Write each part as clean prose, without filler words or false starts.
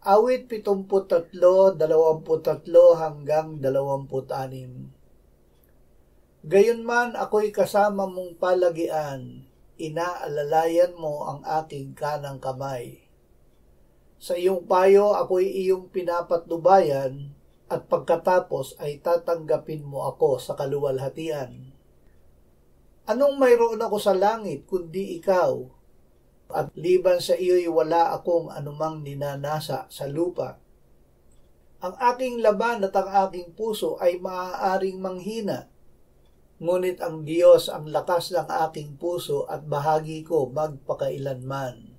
Awit 73:23 hanggang 26. Gayunman ako'y kasama mong palagian, inaalalayan mo ang aking kanang kamay. Sa iyong payo ako'y iyong pinapatnubayan, at pagkatapos ay tatanggapin mo ako sa kaluwalhatian. Anong mayroon ako sa langit kundi ikaw? At liban sa iyo'y wala akong anumang ninanasa sa lupa. Ang aking laban at ang aking puso ay maaaring manghina, ngunit ang Diyos ang lakas ng aking puso at bahagi ko magpakailanman.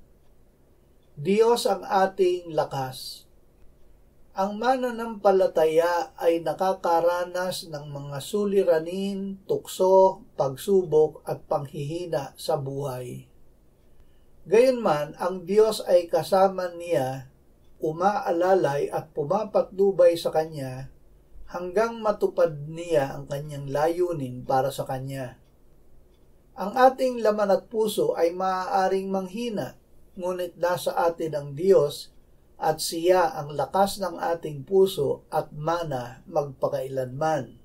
Diyos ang ating lakas. Ang mananampalataya ay nakakaranas ng mga suliranin, tukso, pagsubok at panghihina sa buhay. Gayunman, ang Diyos ay kasama niya, umaalalay at pumapatnubay sa Kanya hanggang matupad niya ang Kanyang layunin para sa Kanya. Ang ating laman at puso ay maaaring manghina, ngunit nasa atin ang Diyos at Siya ang lakas ng ating puso at mana magpakailanman.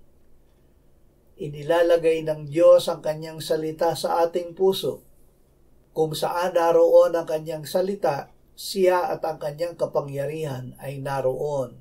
Inilalagay ng Diyos ang Kanyang salita sa ating puso. Kung saan naroon ang Kanyang salita, Siya at ang Kanyang kapangyarihan ay naroon.